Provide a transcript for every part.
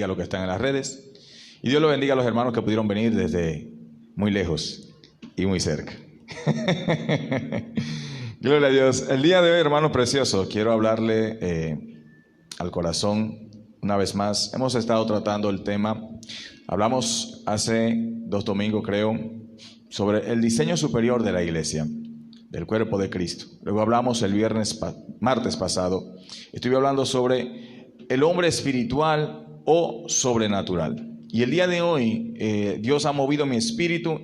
bendiga a los que están en las redes. Y Dios lo bendiga a los hermanos que pudieron venir desde muy lejos y muy cerca. Gloria a Dios. El día de hoy, hermanos preciosos, quiero hablarle al corazón una vez más. Hemos estado tratando el tema. Hablamos hace 2 domingos, creo, sobre el diseño superior de la iglesia, del cuerpo de Cristo. Luego hablamos el martes pasado. Estuve hablando sobre el hombre espiritual o sobrenatural. Y el día de hoy Dios ha movido mi espíritu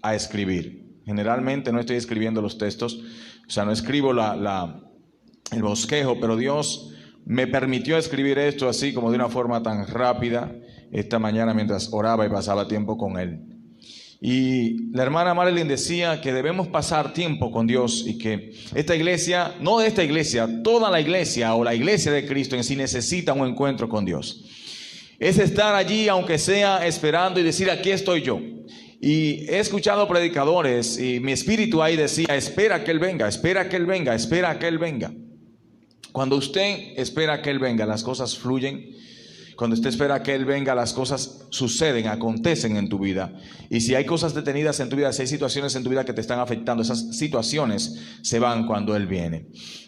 a escribir. Generalmente no estoy escribiendo los textos, o sea, no escribo el bosquejo, pero Dios me permitió escribir esto así como de una forma tan rápida esta mañana mientras oraba y pasaba tiempo con Él. Y la hermana Marilyn decía que debemos pasar tiempo con Dios y que esta iglesia, no esta iglesia, toda la iglesia o la iglesia de Cristo en sí necesita un encuentro con Dios. Es estar allí aunque sea esperando y decir aquí estoy yo. Y he escuchado predicadores y mi espíritu ahí decía espera que Él venga, espera que Él venga, espera que Él venga. Cuando usted espera que Él venga, las cosas fluyen. Cuando usted espera que Él venga, las cosas suceden, acontecen en tu vida. Y si hay cosas detenidas en tu vida, si hay situaciones en tu vida que te están afectando, esas situaciones se van cuando Él viene.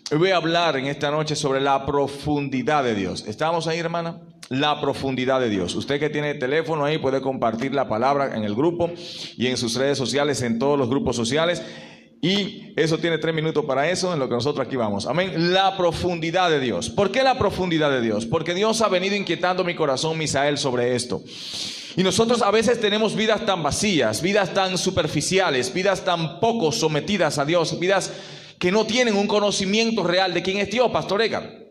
Hoy voy a hablar en esta noche sobre la profundidad de Dios. ¿Estamos ahí, hermana? La profundidad de Dios. Usted que tiene teléfono ahí puede compartir la palabra en el grupo y en sus redes sociales, en todos los grupos sociales. Y eso tiene 3 minutos para eso, en lo que nosotros aquí vamos. Amén. La profundidad de Dios. ¿Por qué la profundidad de Dios? Porque Dios ha venido inquietando mi corazón, Misael, sobre esto. Y nosotros a veces tenemos vidas tan vacías, vidas tan superficiales, vidas tan poco sometidas a Dios, vidas que no tienen un conocimiento real de quién es Dios, Pastor Edgar.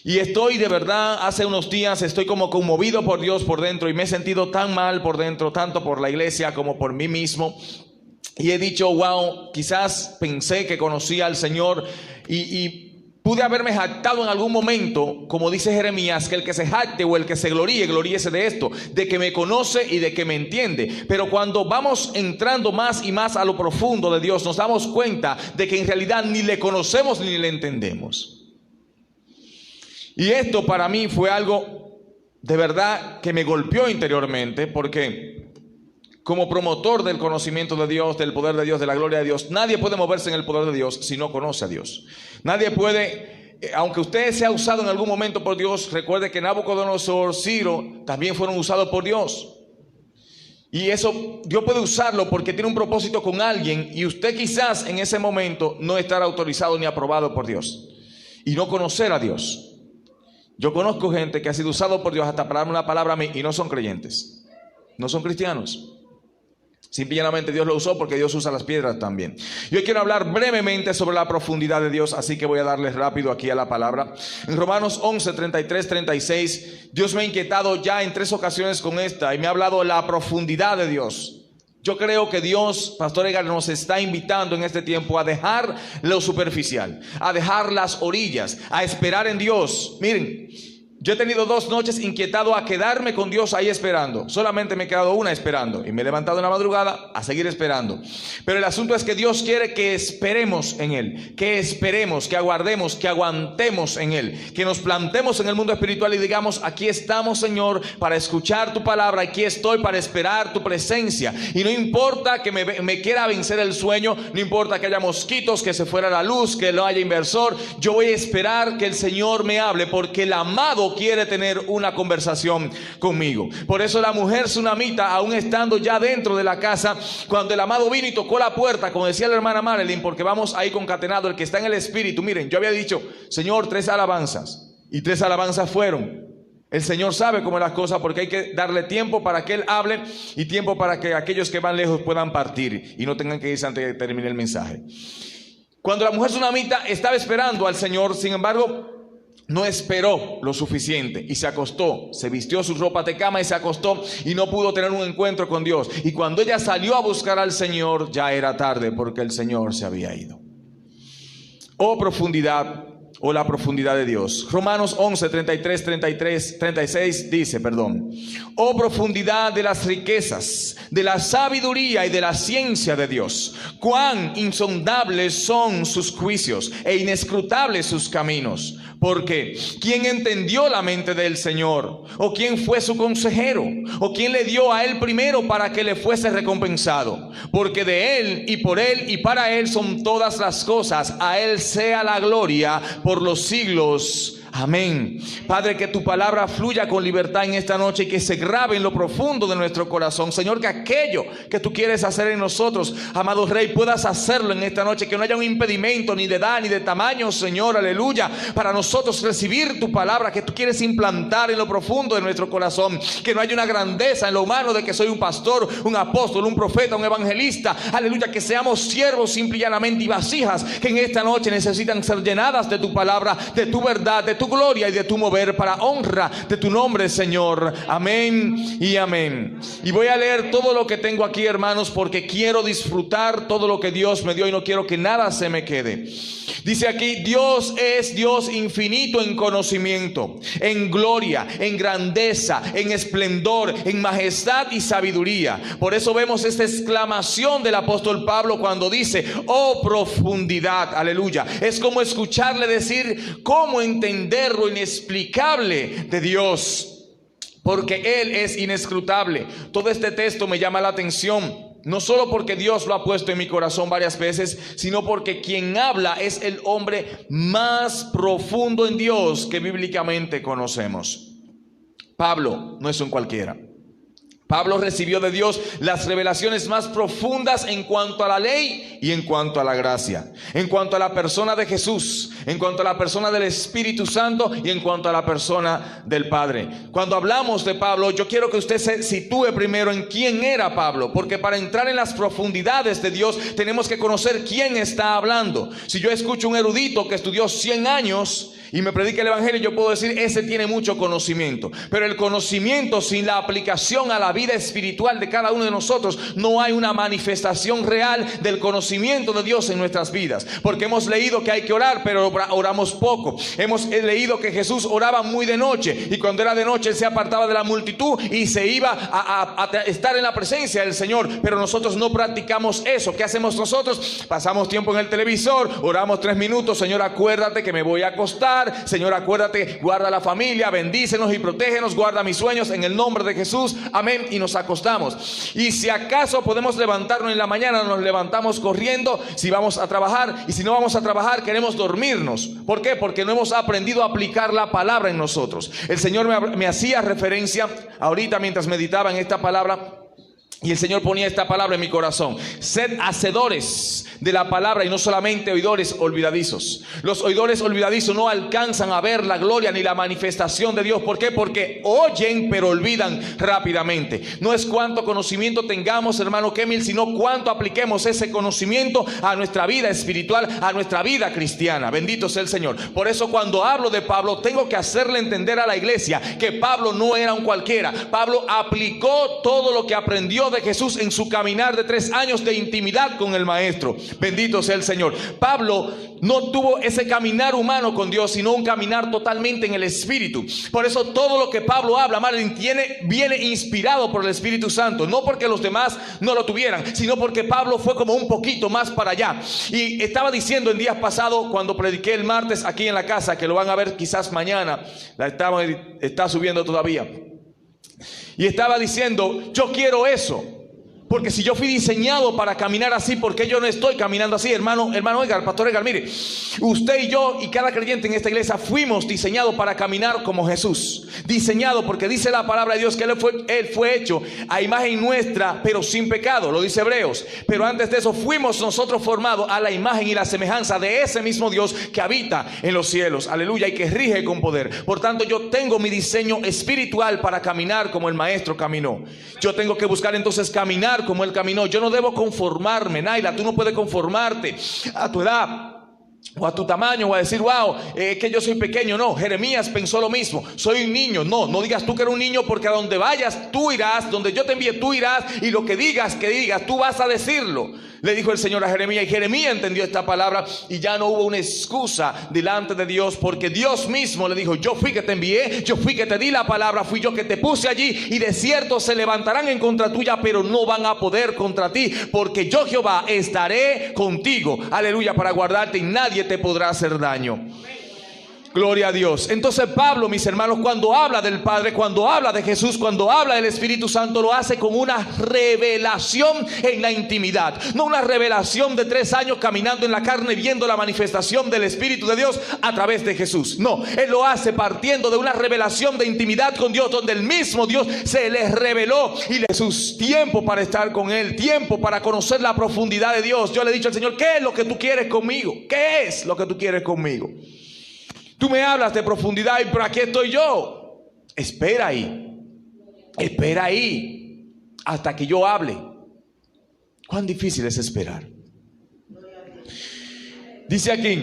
Y estoy de verdad, hace unos días estoy como conmovido por Dios por dentro y me he sentido tan mal por dentro, tanto por la iglesia como por mí mismo. Y he dicho, wow, quizás pensé que conocía al Señor y pude haberme jactado en algún momento, como dice Jeremías, que el que se jacte o el que se gloríese de esto, de que me conoce y de que me entiende. Pero cuando vamos entrando más y más a lo profundo de Dios, nos damos cuenta de que en realidad ni le conocemos ni le entendemos. Y esto para mí fue algo de verdad que me golpeó interiormente, porque como promotor del conocimiento de Dios, del poder de Dios, de la gloria de Dios, nadie puede moverse en el poder de Dios si no conoce a Dios. Nadie puede, aunque usted sea usado en algún momento por Dios, recuerde que Nabucodonosor, Ciro, también fueron usados por Dios. Y eso, Dios puede usarlo porque tiene un propósito con alguien y usted quizás en ese momento no estará autorizado ni aprobado por Dios y no conocer a Dios. Yo conozco gente que ha sido usado por Dios hasta para darme una palabra a mí y no son creyentes, no son cristianos. Simplemente Dios lo usó porque Dios usa las piedras también. Yo quiero hablar brevemente sobre la profundidad de Dios, así que voy a darles rápido aquí a la palabra. En Romanos 11, 33, 36, Dios me ha inquietado ya en 3 ocasiones con esta y me ha hablado de la profundidad de Dios. Yo creo que Dios, Pastor Edgar, nos está invitando en este tiempo a dejar lo superficial, a dejar las orillas, a esperar en Dios. Miren, yo he tenido 2 noches inquietado a quedarme con Dios ahí esperando. Solamente me he quedado una esperando y me he levantado en la madrugada a seguir esperando. Pero el asunto es que Dios quiere que esperemos en Él, que esperemos, que aguardemos, que aguantemos en Él, que nos plantemos en el mundo espiritual y digamos, aquí estamos, Señor, para escuchar tu palabra, aquí estoy para esperar tu presencia. Y no importa que me quiera vencer el sueño, no importa que haya mosquitos, que se fuera la luz, que no haya inversor, yo voy a esperar que el Señor me hable, porque el amado quiere tener una conversación conmigo. Por eso la mujer tsunamita, aún estando ya dentro de la casa, cuando el amado vino y tocó la puerta, como decía la hermana Marilyn, porque vamos ahí concatenado, el que está en el espíritu. Miren, yo había dicho, Señor, 3 alabanzas, y 3 alabanzas fueron. El Señor sabe cómo es las cosas, porque hay que darle tiempo para que Él hable y tiempo para que aquellos que van lejos puedan partir y no tengan que irse antes de que termine el mensaje. Cuando la mujer tsunamita estaba esperando al Señor, sin embargo, no esperó lo suficiente y se acostó, se vistió sus ropas de cama y se acostó y no pudo tener un encuentro con Dios. Y cuando ella salió a buscar al Señor, ya era tarde porque el Señor se había ido. Oh profundidad, o la profundidad de Dios. Romanos 11, 36 dice, oh profundidad de las riquezas, de la sabiduría y de la ciencia de Dios, cuán insondables son sus juicios e inescrutables sus caminos. Porque ¿quién entendió la mente del Señor? ¿O quién fue su consejero? ¿O quién le dio a él primero para que le fuese recompensado? Porque de él y por él y para él son todas las cosas. A él sea la gloria por los siglos. Amén. Padre, que tu palabra fluya con libertad en esta noche y que se grabe en lo profundo de nuestro corazón. Señor, que aquello que tú quieres hacer en nosotros, amado Rey, puedas hacerlo en esta noche. Que no haya un impedimento ni de edad ni de tamaño, Señor, aleluya, para nosotros recibir tu palabra que tú quieres implantar en lo profundo de nuestro corazón. Que no haya una grandeza en lo humano de que soy un pastor, un apóstol, un profeta, un evangelista, aleluya. Que seamos siervos simple y llanamente y vasijas que en esta noche necesitan ser llenadas de tu palabra, de tu verdad, de tu gloria y de tu mover para honra de tu nombre, Señor. Amén y amén. Y voy a leer todo lo que tengo aquí, hermanos, porque quiero disfrutar todo lo que Dios me dio y no quiero que nada se me quede. Dice aquí: Dios es Dios infinito en conocimiento, en gloria, en grandeza, en esplendor, en majestad y sabiduría. Por eso vemos esta exclamación del apóstol Pablo cuando dice: oh profundidad, aleluya. Es como escucharle decir cómo entender lo inexplicable de Dios, porque Él es inescrutable. Todo este texto me llama la atención, no solo porque Dios lo ha puesto en mi corazón varias veces, sino porque quien habla es el hombre más profundo en Dios que bíblicamente conocemos. Pablo no es un cualquiera. Pablo recibió de Dios las revelaciones más profundas en cuanto a la ley y en cuanto a la gracia, en cuanto a la persona de Jesús, en cuanto a la persona del Espíritu Santo y en cuanto a la persona del Padre. Cuando hablamos de Pablo, yo quiero que usted se sitúe primero en quién era Pablo, porque para entrar en las profundidades de Dios tenemos que conocer quién está hablando. Si yo escucho un erudito que estudió 100 años y me predica el evangelio, yo puedo decir: ese tiene mucho conocimiento. Pero el conocimiento sin la aplicación a la vida espiritual de cada uno de nosotros, no hay una manifestación real del conocimiento de Dios en nuestras vidas. Porque hemos leído que hay que orar, pero oramos poco. Hemos leído que Jesús oraba muy de noche, y cuando era de noche Él se apartaba de la multitud y se iba a estar en la presencia del Señor. Pero nosotros no practicamos eso. ¿Qué hacemos nosotros? Pasamos tiempo en el televisor, oramos 3 minutos: Señor, acuérdate que me voy a acostar. Señor, acuérdate, guarda la familia, bendícenos y protégenos, guarda mis sueños en el nombre de Jesús, amén. Y nos acostamos. Y si acaso podemos levantarnos en la mañana, nos levantamos corriendo si vamos a trabajar, y si no vamos a trabajar, queremos dormirnos. ¿Por qué? Porque no hemos aprendido a aplicar la palabra en nosotros. El Señor me hacía referencia ahorita mientras meditaba en esta palabra, y el Señor ponía esta palabra en mi corazón: sed hacedores de la palabra y no solamente oidores olvidadizos. Los oidores olvidadizos no alcanzan a ver la gloria ni la manifestación de Dios. ¿Por qué? Porque oyen pero olvidan rápidamente. No es cuánto conocimiento tengamos, hermano Kemil, sino cuánto apliquemos ese conocimiento a nuestra vida espiritual, a nuestra vida cristiana. Bendito sea el Señor. Por eso cuando hablo de Pablo, tengo que hacerle entender a la iglesia que Pablo no era un cualquiera. Pablo aplicó todo lo que aprendió de Jesús en su caminar de 3 años de intimidad con el Maestro. Bendito sea el Señor. Pablo no tuvo ese caminar humano con Dios, sino un caminar totalmente en el Espíritu. Por eso todo lo que Pablo habla, Marlin, viene inspirado por el Espíritu Santo. No porque los demás no lo tuvieran, sino porque Pablo fue como un poquito más para allá. Y estaba diciendo en días pasados, cuando prediqué el martes aquí en la casa, que lo van a ver quizás mañana, está subiendo todavía. Y estaba diciendo: yo quiero eso, porque si yo fui diseñado para caminar así, ¿por qué yo no estoy caminando así? Hermano Edgar, pastor Edgar, mire, usted y yo y cada creyente en esta iglesia fuimos diseñados para caminar como Jesús. Diseñado porque dice la palabra de Dios que Él fue hecho a imagen nuestra, pero sin pecado, lo dice Hebreos. Pero antes de eso fuimos nosotros formados a la imagen y la semejanza de ese mismo Dios que habita en los cielos, aleluya, y que rige con poder. Por tanto, yo tengo mi diseño espiritual para caminar como el Maestro caminó. Yo tengo que buscar entonces caminar como Él caminó. Yo no debo conformarme. Naila, tú no puedes conformarte a tu edad o a tu tamaño, o a decir: wow, que yo soy pequeño. No, Jeremías pensó lo mismo: soy un niño. No digas tú que eres un niño, porque a donde vayas tú irás, donde yo te envíe tú irás, y lo que digas, tú vas a decirlo. Le dijo el Señor a Jeremías, y Jeremías entendió esta palabra y ya no hubo una excusa delante de Dios, porque Dios mismo le dijo: yo fui que te envié, yo fui que te di la palabra, fui yo que te puse allí, y de cierto se levantarán en contra tuya, pero no van a poder contra ti, porque yo Jehová estaré contigo, aleluya, para guardarte, y nadie te podrá hacer daño. Gloria a Dios. Entonces Pablo, mis hermanos, cuando habla del Padre, cuando habla de Jesús, cuando habla del Espíritu Santo, lo hace con una revelación en la intimidad. No una revelación de 3 años caminando en la carne viendo la manifestación del Espíritu de Dios a través de Jesús. No, él lo hace partiendo de una revelación de intimidad con Dios, donde el mismo Dios se les reveló y le dio tiempo para estar con él, tiempo para conocer la profundidad de Dios. Yo le he dicho al Señor: ¿qué es lo que tú quieres conmigo? ¿Qué es lo que tú quieres conmigo? Tú me hablas de profundidad, pero aquí estoy yo. Espera ahí hasta que yo hable. ¿Cuán difícil es esperar? Dice aquí: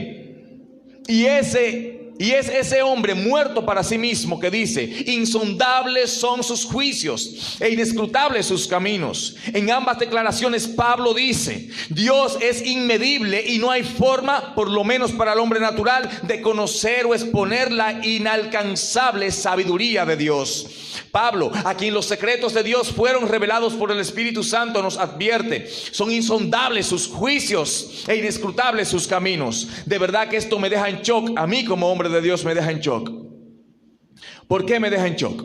y es ese hombre muerto para sí mismo que dice: insondables son sus juicios e inescrutables sus caminos. En ambas declaraciones Pablo dice: Dios es inmedible y no hay forma, por lo menos para el hombre natural, de conocer o exponer la inalcanzable sabiduría de Dios. Pablo, a quien los secretos de Dios fueron revelados por el Espíritu Santo, nos advierte: son insondables sus juicios e inescrutables sus caminos. De verdad que esto me deja en shock. A mí, como hombre de Dios, me deja en shock. ¿Por qué me deja en shock?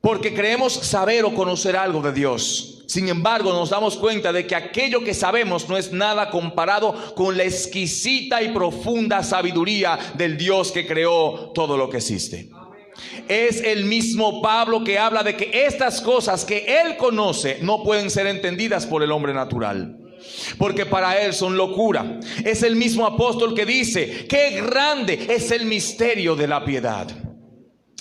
Porque creemos saber o conocer algo de Dios. Sin embargo, nos damos cuenta de que aquello que sabemos no es nada comparado con la exquisita y profunda sabiduría del Dios que creó todo lo que existe. Es el mismo Pablo que habla de que estas cosas que él conoce no pueden ser entendidas por el hombre natural, porque para él son locura. Es el mismo apóstol que dice: qué grande es el misterio de la piedad.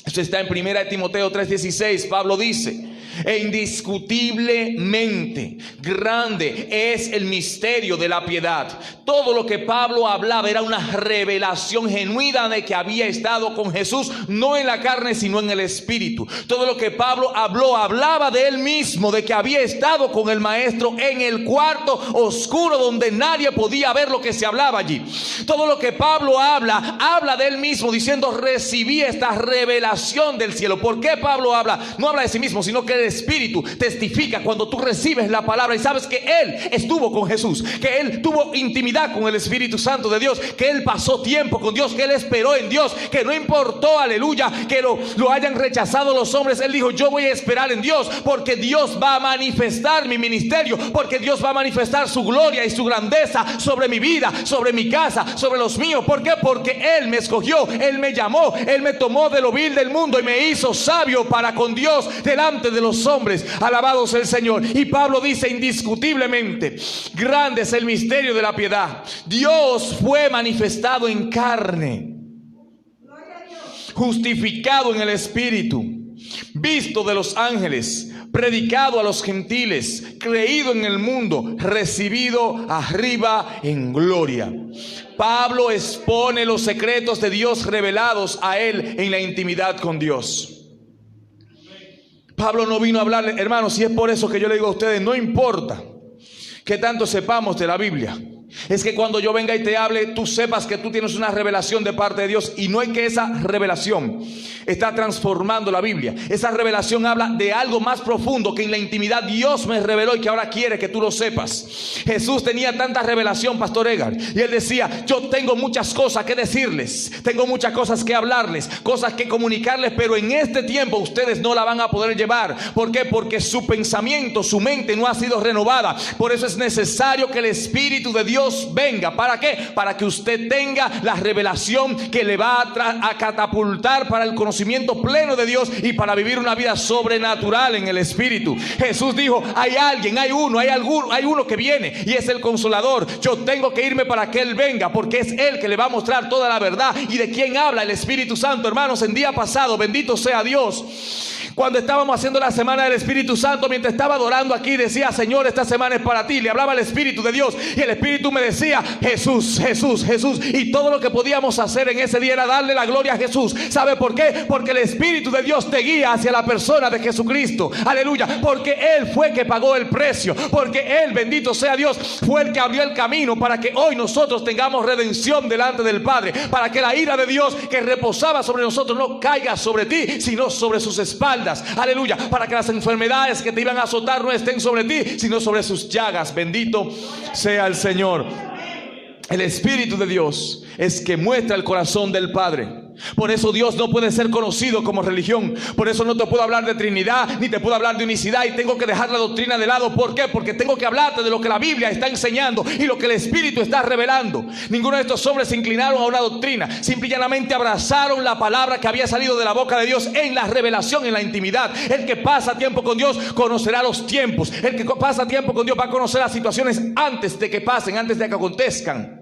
Esto está en 1 Timoteo 3:16. Pablo dice: e indiscutiblemente grande es el misterio de la piedad. Todo lo que Pablo hablaba era una revelación genuina de que había estado con Jesús, no en la carne sino en el Espíritu. Todo lo que Pablo hablaba de él mismo, de que había estado con el Maestro en el cuarto oscuro donde nadie podía ver lo que se hablaba allí. Todo lo que Pablo habla de él mismo, diciendo: recibí esta revelación del cielo. ¿Por qué Pablo no habla de sí mismo, sino que el Espíritu testifica cuando tú recibes la palabra y sabes que él estuvo con Jesús, que él tuvo intimidad con el Espíritu Santo de Dios, que él pasó tiempo con Dios, que él esperó en Dios, que no importó, aleluya, que lo hayan rechazado los hombres. Él dijo: yo voy a esperar en Dios, porque Dios va a manifestar mi ministerio, porque Dios va a manifestar su gloria y su grandeza sobre mi vida, sobre mi casa, sobre los míos. ¿Por qué? Porque él me escogió, él me llamó, él me tomó de lo vil del mundo y me hizo sabio para con Dios delante de los hombres. Alabados el Señor. Y Pablo dice: indiscutiblemente grande es el misterio de la piedad. Dios fue manifestado en carne, justificado en el Espíritu, visto de los ángeles, predicado a los gentiles, creído en el mundo, recibido arriba en gloria. Pablo expone los secretos de Dios revelados a él en la intimidad con Dios. Pablo no vino a hablarle, hermanos, y es por eso que yo le digo a ustedes: no importa que tanto sepamos de la Biblia, es que cuando yo venga y te hable, tú sepas que tú tienes una revelación de parte de Dios, y no es que esa revelación está transformando la Biblia. Esa revelación habla de algo más profundo que en la intimidad Dios me reveló y que ahora quiere que tú lo sepas. Jesús tenía tanta revelación, Pastor Edgar, y él decía: yo tengo muchas cosas que decirles, tengo muchas cosas que hablarles, cosas que comunicarles, pero en este tiempo ustedes no la van a poder llevar. ¿Por qué? Porque su pensamiento, su mente no ha sido renovada. Por eso es necesario que el Espíritu de Dios venga. ¿Para qué? Para que usted tenga la revelación que le va a catapultar para el conocimiento pleno de Dios y para vivir una vida sobrenatural en el Espíritu. Jesús dijo: hay uno que viene, y es el Consolador. Yo tengo que irme para que Él venga, porque es Él que le va a mostrar toda la verdad. ¿Y de quién habla? El Espíritu Santo. Hermanos, en día pasado, bendito sea Dios, Cuando estábamos haciendo la semana del Espíritu Santo, mientras estaba adorando aquí, decía: Señor, esta semana es para ti. Le hablaba al Espíritu de Dios y el Espíritu me decía: Jesús, Jesús, Jesús. Y todo lo que podíamos hacer en ese día era darle la gloria a Jesús. ¿Sabe por qué? Porque el Espíritu de Dios te guía hacia la persona de Jesucristo. Aleluya. Porque Él fue que pagó el precio. Porque Él, bendito sea Dios, fue el que abrió el camino para que hoy nosotros tengamos redención delante del Padre. Para que la ira de Dios que reposaba sobre nosotros no caiga sobre ti, sino sobre sus espaldas. Aleluya. Para que las enfermedades que te iban a azotar no estén sobre ti, sino sobre sus llagas. Bendito sea el Señor. El Espíritu de Dios es que muestra el corazón del Padre. Por eso Dios no puede ser conocido como religión. Por eso no te puedo hablar de Trinidad, ni te puedo hablar de unicidad, y tengo que dejar la doctrina de lado. ¿Por qué? Porque tengo que hablarte de lo que la Biblia está enseñando y lo que el Espíritu está revelando. Ninguno de estos hombres se inclinaron a una doctrina. Simple y llanamente abrazaron la palabra que había salido de la boca de Dios en la revelación, en la intimidad. El que pasa tiempo con Dios conocerá los tiempos. El que pasa tiempo con Dios va a conocer las situaciones antes de que pasen, antes de que acontezcan.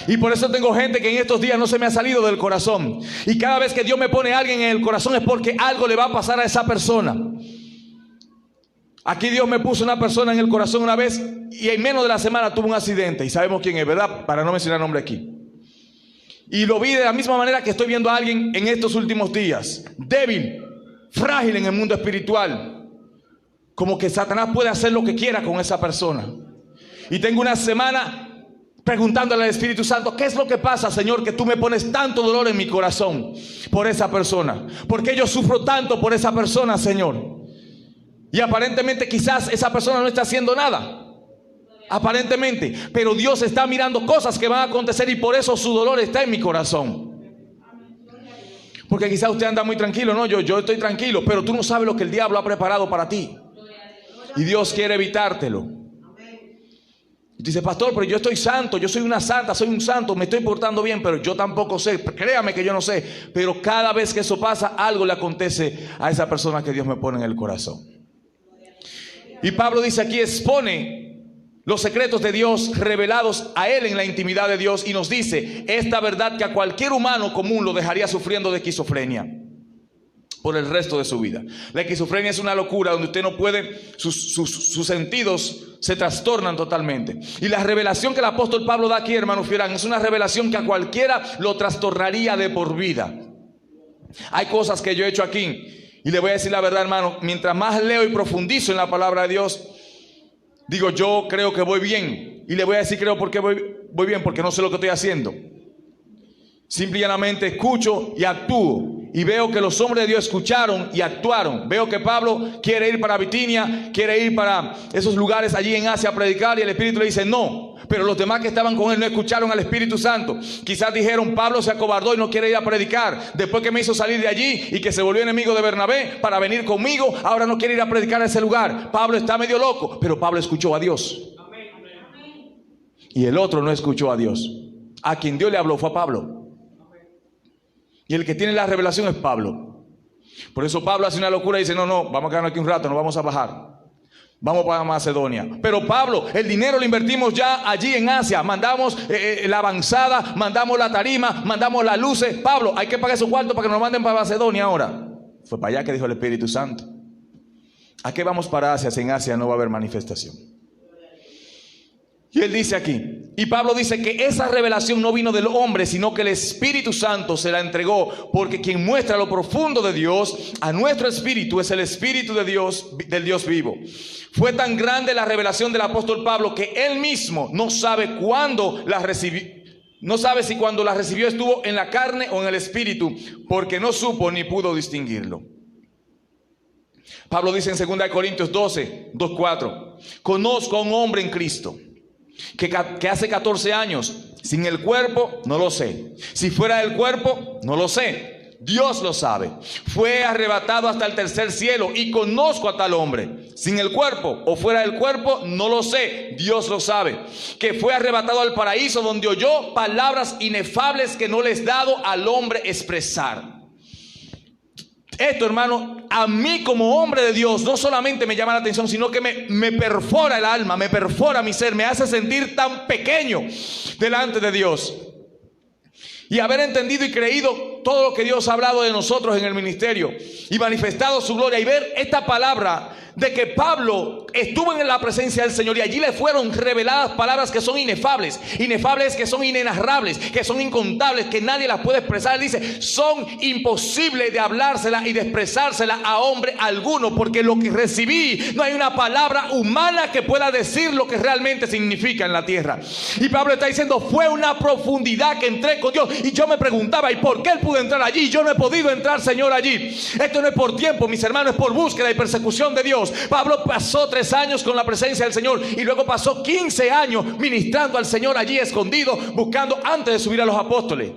Y por eso tengo gente que en estos días no se me ha salido del corazón. Y cada vez que Dios me pone a alguien en el corazón es porque algo le va a pasar a esa persona. Aquí Dios me puso una persona en el corazón una vez y en menos de la semana tuvo un accidente. Y sabemos quién es, ¿verdad? Para no mencionar nombre aquí. Y lo vi de la misma manera que estoy viendo a alguien en estos últimos días. Débil, frágil en el mundo espiritual. Como que Satanás puede hacer lo que quiera con esa persona. Y tengo una semana preguntándole al Espíritu Santo: ¿qué es lo que pasa, Señor, que tú me pones tanto dolor en mi corazón por esa persona? ¿Por qué yo sufro tanto por esa persona, Señor? Y aparentemente quizás esa persona no está haciendo nada. Aparentemente. Pero Dios está mirando cosas que van a acontecer y por eso su dolor está en mi corazón. Porque quizás usted anda muy tranquilo. No, yo estoy tranquilo, pero tú no sabes lo que el diablo ha preparado para ti. Y Dios quiere evitártelo. Dice: pastor, pero yo estoy santo, yo soy una santa, soy un santo, me estoy portando bien, pero yo tampoco sé. Créame que yo no sé. Pero cada vez que eso pasa, algo le acontece a esa persona que Dios me pone en el corazón. Y Pablo dice aquí, expone los secretos de Dios revelados a él en la intimidad de Dios, y nos dice esta verdad que a cualquier humano común lo dejaría sufriendo de esquizofrenia por el resto de su vida. La esquizofrenia es una locura donde usted no puede, sus sentidos se trastornan totalmente. Y la revelación que el apóstol Pablo da aquí, hermanos Fierán, es una revelación que a cualquiera lo trastornaría de por vida. Hay cosas que yo he hecho aquí, y le voy a decir la verdad, hermano, mientras más leo y profundizo en la palabra de Dios, digo, yo creo que voy bien. Y le voy a decir, creo porque voy bien, porque no sé lo que estoy haciendo. Simple y llanamente escucho y actúo. Y veo que los hombres de Dios escucharon y actuaron. Veo que Pablo quiere ir para Bitinia, quiere ir para esos lugares allí en Asia a predicar, y el Espíritu le dice no. Pero los demás que estaban con él no escucharon al Espíritu Santo. Quizás dijeron: Pablo se acobardó y no quiere ir a predicar. Después que me hizo salir de allí y que se volvió enemigo de Bernabé para venir conmigo, ahora no quiere ir a predicar a ese lugar. Pablo está medio loco. Pero Pablo escuchó a Dios. Y el otro no escuchó a Dios. A quien Dios le habló fue a Pablo. Y el que tiene la revelación es Pablo. Por eso Pablo hace una locura y dice: no, vamos a quedarnos aquí un rato, no vamos a bajar. Vamos para Macedonia. Pero Pablo, el dinero lo invertimos ya allí en Asia. Mandamos la avanzada, mandamos la tarima, mandamos las luces. Pablo, hay que pagar esos cuartos para que nos manden para Macedonia ahora. Fue para allá que dijo el Espíritu Santo. ¿A qué vamos para Asia si en Asia no va a haber manifestación? Y él dice aquí, y Pablo dice que esa revelación no vino del hombre, sino que el Espíritu Santo se la entregó, porque quien muestra lo profundo de Dios a nuestro espíritu es el Espíritu de Dios, del Dios vivo. Fue tan grande la revelación del apóstol Pablo que él mismo no sabe cuándo la recibió. No sabe si cuando la recibió estuvo en la carne o en el espíritu, porque no supo ni pudo distinguirlo. Pablo dice en 2 Corintios 12, 2:4, conozco a un hombre en Cristo que hace 14 años, sin el cuerpo, no lo sé. Si fuera del cuerpo, no lo sé. Dios lo sabe. Fue arrebatado hasta el tercer cielo y conozco a tal hombre. Sin el cuerpo o fuera del cuerpo, no lo sé. Dios lo sabe. Que fue arrebatado al paraíso, donde oyó palabras inefables que no les es dado al hombre expresar. Esto, hermano, a mí como hombre de Dios no solamente me llama la atención, sino que me perfora el alma, me perfora mi ser, me hace sentir tan pequeño delante de Dios. Y haber entendido y creído todo lo que Dios ha hablado de nosotros en el ministerio y manifestado su gloria, y ver esta palabra de que Pablo estuvo en la presencia del Señor y allí le fueron reveladas palabras que son inefables, que son inenarrables, que son incontables, que nadie las puede expresar. Él dice, son imposibles de hablársela y de expresársela a hombre alguno, porque lo que recibí, no hay una palabra humana que pueda decir lo que realmente significa en la tierra. Y Pablo está diciendo, fue una profundidad que entré con Dios, y yo me preguntaba, ¿y por qué él pudo entrar allí? Yo no he podido entrar, Señor, allí. Esto no es por tiempo, mis hermanos, es por búsqueda y persecución de Dios. Pablo pasó 3 años con la presencia del Señor y luego pasó 15 años ministrando al Señor allí escondido, buscando antes de subir a los apóstoles.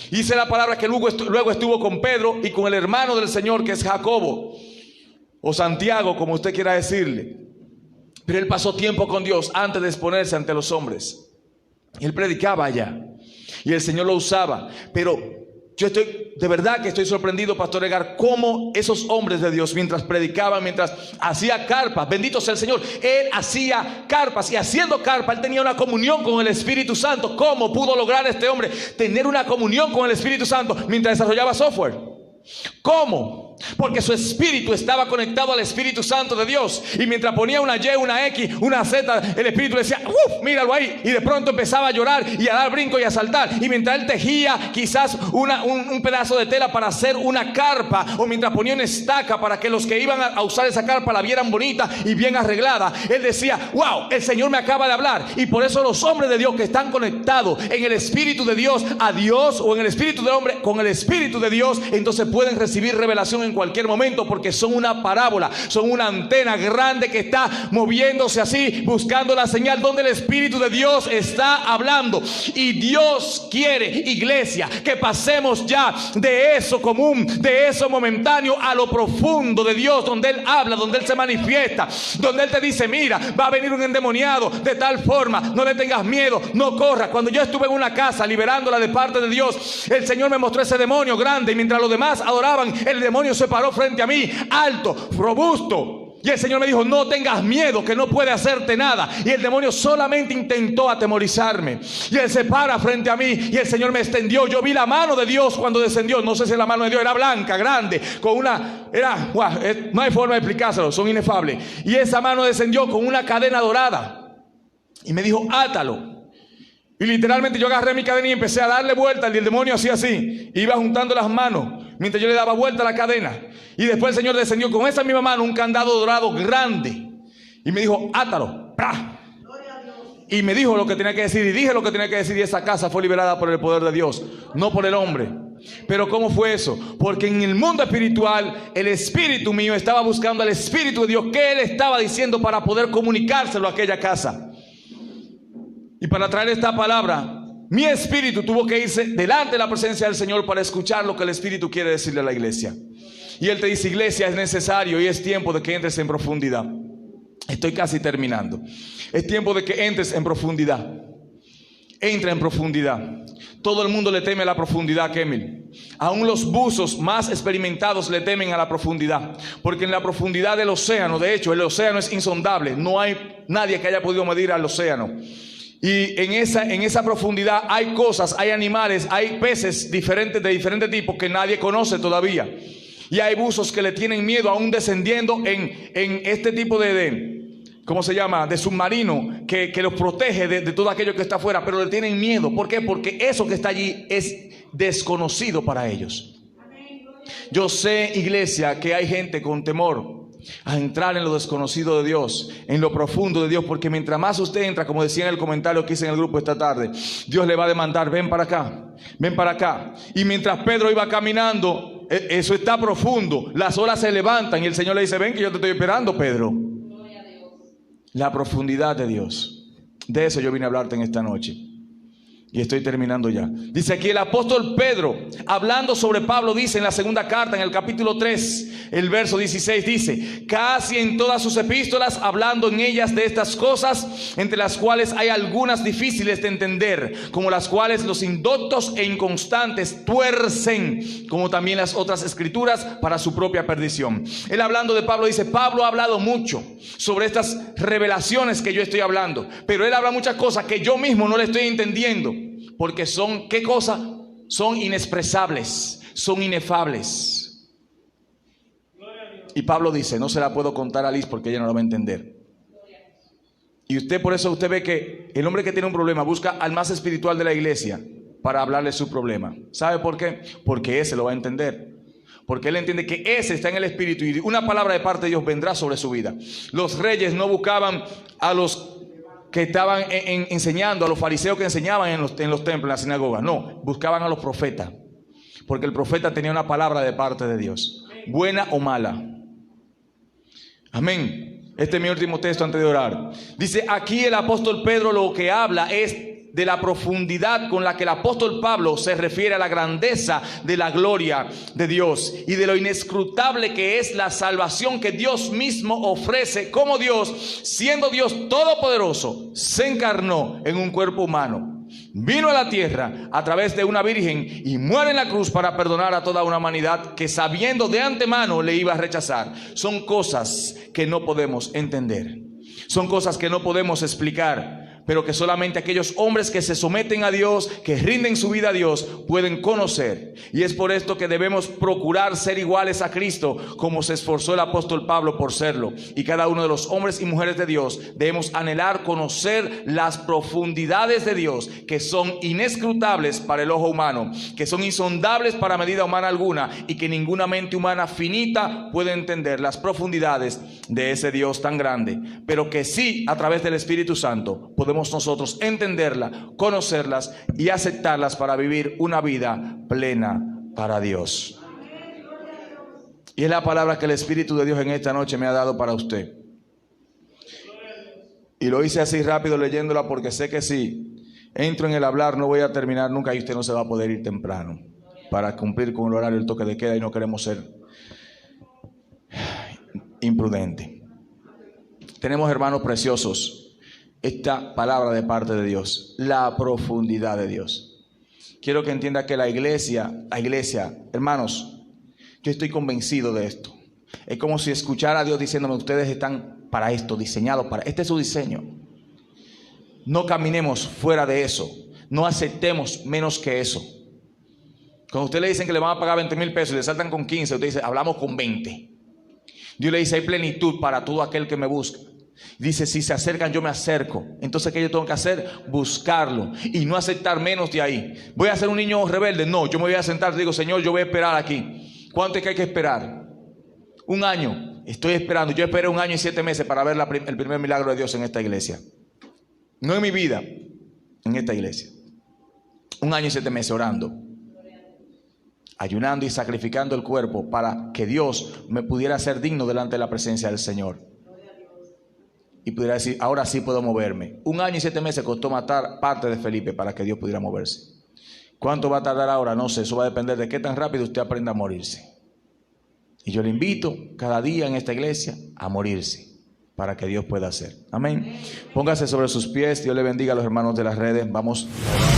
Dice la palabra que luego estuvo con Pedro y con el hermano del Señor, que es Jacobo o Santiago, como usted quiera decirle. Pero él pasó tiempo con Dios antes de exponerse ante los hombres. Él predicaba allá y el Señor lo usaba. Pero yo de verdad que estoy sorprendido, Pastor Edgar, cómo esos hombres de Dios, mientras predicaban, mientras hacía carpas, bendito sea el Señor, él hacía carpas, y haciendo carpas, él tenía una comunión con el Espíritu Santo. ¿Cómo pudo lograr este hombre tener una comunión con el Espíritu Santo mientras desarrollaba software? ¿Cómo? Porque su espíritu estaba conectado al Espíritu Santo de Dios, y mientras ponía una Y, una X, una Z, el Espíritu le decía, míralo ahí, y de pronto empezaba a llorar y a dar brinco y a saltar. Y mientras él tejía quizás un pedazo de tela para hacer una carpa, o mientras ponía una estaca para que los que iban a usar esa carpa la vieran bonita y bien arreglada, él decía, wow, el Señor me acaba de hablar. Y por eso los hombres de Dios que están conectados en el Espíritu de Dios a Dios, o en el Espíritu del hombre con el Espíritu de Dios, entonces pueden recibir revelación en cualquier momento, porque son una parábola, son una antena grande que está moviéndose así, buscando la señal donde el Espíritu de Dios está hablando. Y Dios quiere, iglesia, que pasemos ya de eso común, de eso momentáneo, a lo profundo de Dios, donde Él habla, donde Él se manifiesta, donde Él te dice, mira, va a venir un endemoniado de tal forma, no le tengas miedo, no corras. Cuando yo estuve en una casa liberándola de parte de Dios, el Señor me mostró ese demonio grande, y mientras los demás adoraban, el demonio se paró frente a mí, alto, robusto. Y el Señor me dijo, no tengas miedo, que no puede hacerte nada. Y el demonio solamente intentó atemorizarme. Y él se para frente a mí, y el Señor me extendió. Yo vi la mano de Dios cuando descendió. No sé si la mano de Dios era blanca, grande, con una, no hay forma de explicárselo, son inefables. Y esa mano descendió con una cadena dorada y me dijo, átalo. Y literalmente yo agarré mi cadena y empecé a darle vuelta, y el demonio hacía así, iba juntando las manos mientras yo le daba vuelta a la cadena. Y después el Señor descendió con esa misma mano un candado dorado grande y me dijo, átalo. ¡Pra! Y me dijo lo que tenía que decir, y dije lo que tenía que decir, y esa casa fue liberada por el poder de Dios, no por el hombre. Pero ¿cómo fue eso? Porque en el mundo espiritual, el espíritu mío estaba buscando al Espíritu de Dios, que Él estaba diciendo para poder comunicárselo a aquella casa. Y para traer esta palabra, mi espíritu tuvo que irse delante de la presencia del Señor para escuchar lo que el Espíritu quiere decirle a la iglesia. Y Él te dice, iglesia, es necesario y es tiempo de que entres en profundidad. Estoy casi terminando. Es tiempo de que entres en profundidad. Entra en profundidad. Todo el mundo le teme a la profundidad, Kemil. Aún los buzos más experimentados le temen a la profundidad, porque en la profundidad del océano, de hecho, el océano es insondable. No hay nadie que haya podido medir al océano. Y en esa profundidad hay cosas, hay animales, hay peces diferentes, de diferentes tipos, que nadie conoce todavía. Y hay buzos que le tienen miedo aún descendiendo en este tipo ¿cómo se llama? De submarino que los protege de todo aquello que está afuera, pero le tienen miedo. ¿Por qué? Porque eso que está allí es desconocido para ellos. Yo sé, iglesia, que hay gente con temor a entrar en lo desconocido de Dios, en lo profundo de Dios, porque mientras más usted entra, como decía en el comentario que hice en el grupo esta tarde, Dios le va a demandar, ven para acá, ven para acá. Y mientras Pedro iba caminando, eso está profundo, las olas se levantan y el Señor le dice, ven que yo te estoy esperando, Pedro. La profundidad de Dios, de eso yo vine a hablarte en esta noche. Y estoy terminando ya. Dice aquí el apóstol Pedro, hablando sobre Pablo, dice en la segunda carta, en el capítulo 3, el verso 16, dice, casi en todas sus epístolas, hablando en ellas de estas cosas, entre las cuales hay algunas difíciles de entender, como las cuales los indoctos e inconstantes tuercen, como también las otras escrituras, para su propia perdición. Él hablando de Pablo dice, Pablo ha hablado mucho sobre estas revelaciones que yo estoy hablando, pero él habla muchas cosas que yo mismo no le estoy entendiendo. Porque son, ¿qué cosa? Son inexpresables, son inefables. Y Pablo dice, no se la puedo contar a Liz porque ella no lo va a entender. Y usted, por eso usted ve que el hombre que tiene un problema busca al más espiritual de la iglesia para hablarle su problema. ¿Sabe por qué? Porque ese lo va a entender. Porque él entiende que ese está en el espíritu y una palabra de parte de Dios vendrá sobre su vida. Los reyes no buscaban a los que estaban enseñando, a los fariseos que enseñaban en los templos, en las sinagogas. No, buscaban a los profetas. Porque el profeta tenía una palabra de parte de Dios, buena o mala. Amén. Este es mi último texto antes de orar. Dice aquí el apóstol Pedro lo que habla es de la profundidad con la que el apóstol Pablo se refiere a la grandeza de la gloria de Dios y de lo inescrutable que es la salvación que Dios mismo ofrece, como Dios, siendo Dios todopoderoso, se encarnó en un cuerpo humano. Vino a la tierra a través de una virgen y muere en la cruz para perdonar a toda una humanidad que sabiendo de antemano le iba a rechazar. Son cosas que no podemos entender. Son cosas que no podemos explicar, pero que solamente aquellos hombres que se someten a Dios, que rinden su vida a Dios, pueden conocer. Y es por esto que debemos procurar ser iguales a Cristo, como se esforzó el apóstol Pablo por serlo. Y cada uno de los hombres y mujeres de Dios debemos anhelar conocer las profundidades de Dios, que son inescrutables para el ojo humano, que son insondables para medida humana alguna, y que ninguna mente humana finita puede entender las profundidades de ese Dios tan grande, pero que sí, a través del Espíritu Santo, podemos nosotros entenderla, conocerlas y aceptarlas para vivir una vida plena para Dios. Y es la palabra que el Espíritu de Dios en esta noche me ha dado para usted. Y lo hice así rápido leyéndola porque sé que si entro en el hablar no voy a terminar nunca y usted no se va a poder ir temprano para cumplir con el horario del toque de queda y no queremos ser imprudentes. Tenemos, hermanos preciosos, esta palabra de parte de Dios, la profundidad de Dios. Quiero que entienda que la iglesia, hermanos, yo estoy convencido de esto. Es como si escuchara a Dios diciéndome, ustedes están para esto, diseñados para, este es su diseño. No caminemos fuera de eso, no aceptemos menos que eso. Cuando usted le dicen que le van a pagar 20,000 pesos y le saltan con 15, usted dice, hablamos con 20. Dios le dice, hay plenitud para todo aquel que me busca. Dice, si se acercan yo me acerco. Entonces, ¿qué yo tengo que hacer? Buscarlo y no aceptar menos de ahí. ¿Voy a ser un niño rebelde? No, yo me voy a sentar, digo, Señor, yo voy a esperar aquí. ¿Cuánto es que hay que esperar? 1 año. Estoy esperando. Yo esperé 1 año y 7 meses para ver el primer milagro de Dios en esta iglesia. No en mi vida, en esta iglesia. 1 año y 7 meses orando, ayunando y sacrificando el cuerpo para que Dios me pudiera hacer digno delante de la presencia del Señor. Y pudiera decir, ahora sí puedo moverme. 1 año y 7 meses costó matar parte de Felipe para que Dios pudiera moverse. ¿Cuánto va a tardar ahora? No sé, eso va a depender de qué tan rápido usted aprenda a morirse. Y yo le invito cada día en esta iglesia a morirse para que Dios pueda hacer. Amén. Póngase sobre sus pies. Dios le bendiga a los hermanos de las redes. Vamos a orar.